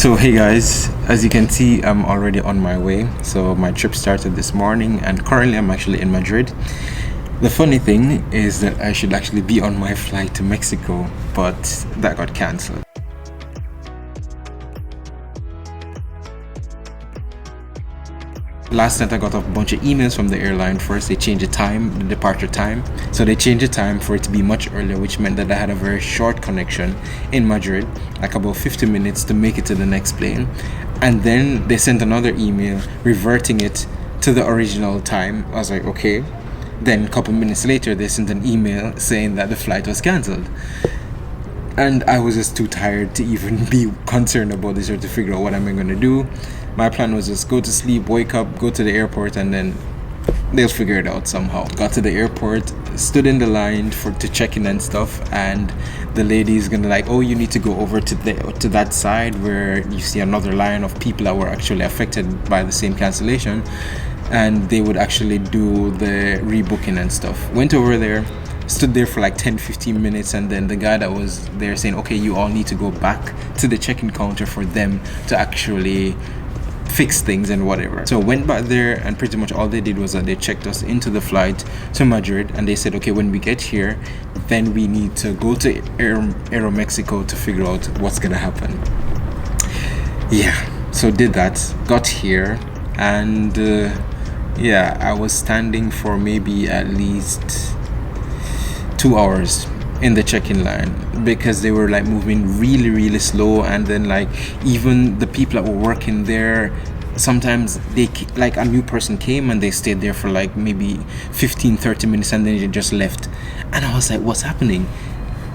So hey guys, as you can see, I'm already on my way. So my trip started this morning and currently I'm actually in Madrid. The funny thing is that I should actually be on my flight to Mexico, but that got cancelled. Last night I got a bunch of emails from the airline. First they changed the departure time. So they changed the time for it to be much earlier, which meant that I had a very short connection in Madrid, like about 50 minutes to make it to the next plane. And then they sent another email reverting it to the original time. I was like, okay. Then a couple minutes later they sent an email saying that the flight was cancelled. And I was just too tired to even be concerned about this or to figure out what am I going to do. My plan was just go to sleep, wake up, go to the airport, and then they'll figure it out somehow. Got to the airport, stood in the line to check in and stuff, and the lady's gonna like, oh, you need to go over to that side where you see another line of people that were actually affected by the same cancellation, and they would actually do the rebooking and stuff. Went over there, stood there for like 10-15 minutes, and then the guy that was there saying, okay, you all need to go back to the check-in counter for them to actually fix things and whatever. So went back there, and pretty much all they did was that they checked us into the flight to Madrid, and they said, okay, when we get here, then we need to go to Aeromexico to figure out what's gonna happen. Yeah, so did that, got here, and yeah, I was standing for maybe at least 2 hours in the check-in line because they were like moving really slow, and then like even the people that were working there, sometimes they like a new person came and they stayed there for like maybe 15-30 minutes and then they just left, and I was like, what's happening?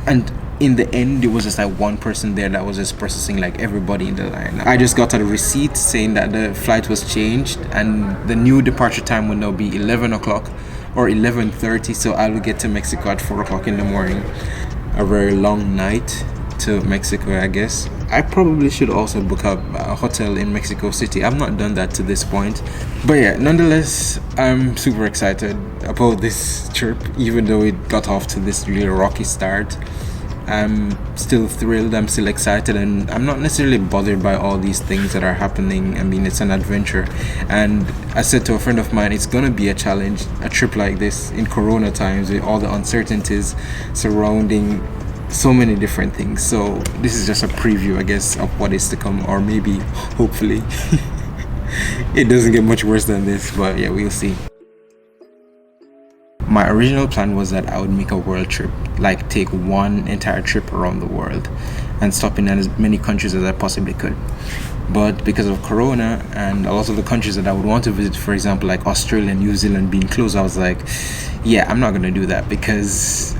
And in the end it was just like one person there that was just processing like everybody in the line. I just got a receipt saying that the flight was changed and the new departure time will now be 11 o'clock or 11:30, so I will get to Mexico at 4 o'clock in the morning. A very long night to Mexico, I guess. I probably should also book up a hotel in Mexico City. I've not done that to this point. But yeah, nonetheless, I'm super excited about this trip, even though it got off to this really rocky start. I'm still thrilled, I'm still excited, and I'm not necessarily bothered by all these things that are happening. I mean, it's an adventure, and I said to a friend of mine, it's gonna be a challenge, a trip like this in Corona times with all the uncertainties surrounding so many different things. So this is just a preview, I guess, of what is to come, or maybe, hopefully, it doesn't get much worse than this, but yeah, we'll see. My original plan was that I would make a world trip, like take one entire trip around the world and stop in as many countries as I possibly could. But because of Corona and a lot of the countries that I would want to visit, for example, like Australia and New Zealand being closed, I was like, yeah, I'm not going to do that because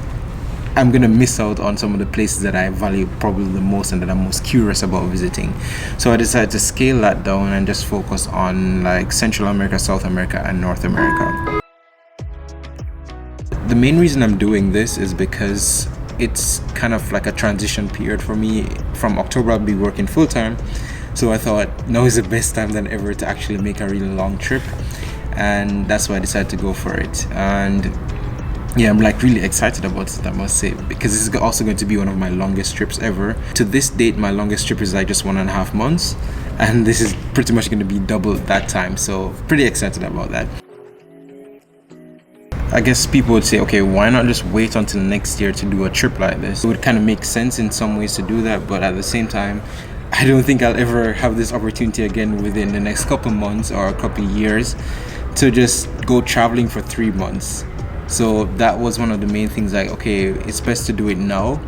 I'm going to miss out on some of the places that I value probably the most and that I'm most curious about visiting. So I decided to scale that down and just focus on like Central America, South America, and North America. The main reason I'm doing this is because it's kind of like a transition period for me. From October I'll be working full-time, so I thought now is the best time than ever to actually make a really long trip, and that's why I decided to go for it. And yeah, I'm like really excited about it, I must say, because this is also going to be one of my longest trips ever. To this date, my longest trip is like just 1.5 months, and this is pretty much going to be double that time, so pretty excited about that. I guess people would say, okay, why not just wait until next year to do a trip like this? It would kind of make sense in some ways to do that, but at the same time, I don't think I'll ever have this opportunity again within the next couple months or a couple years to just go traveling for 3 months. So that was one of the main things, like, okay, it's best to do it now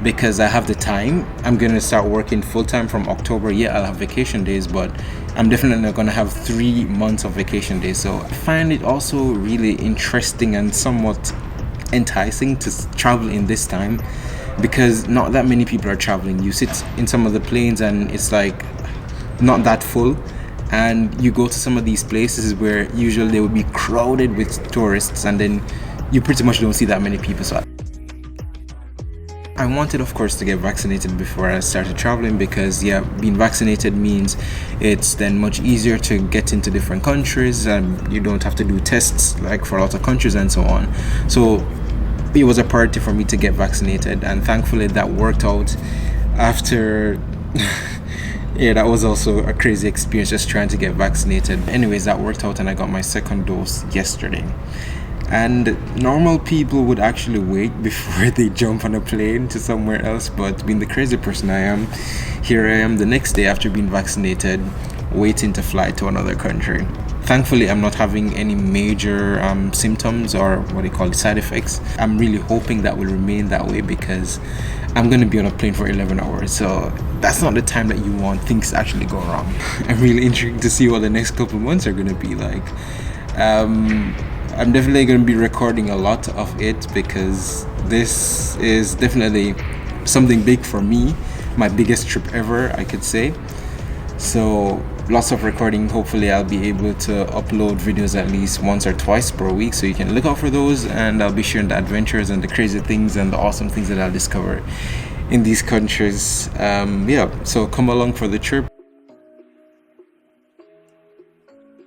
because I have the time. I'm going to start working full-time from October. Yeah, I'll have vacation days, but I'm definitely not going to have 3 months of vacation days. So I find it also really interesting and somewhat enticing to travel in this time because not that many people are traveling. You sit in some of the planes and it's like not that full, and you go to some of these places where usually they would be crowded with tourists, and then you pretty much don't see that many people. So I wanted, of course, to get vaccinated before I started traveling because, yeah, being vaccinated means it's then much easier to get into different countries and you don't have to do tests like for a lot of countries and so on. So it was a priority for me to get vaccinated, and thankfully that worked out after Yeah, that was also a crazy experience just trying to get vaccinated. Anyways, that worked out and I got my second dose yesterday. And normal people would actually wait before they jump on a plane to somewhere else, but being the crazy person I am, here I am the next day after being vaccinated, waiting to fly to another country. Thankfully, I'm not having any major symptoms or what they call it, side effects. I'm really hoping that will remain that way because I'm going to be on a plane for 11 hours. So that's not the time that you want things to actually go wrong. I'm really intrigued to see what the next couple of months are going to be like. I'm definitely going to be recording a lot of it because this is definitely something big for me. My biggest trip ever, I could say. So lots of recording. Hopefully I'll be able to upload videos at least once or twice per week, so you can look out for those, and I'll be sharing the adventures and the crazy things and the awesome things that I'll discover in these countries. So come along for the trip.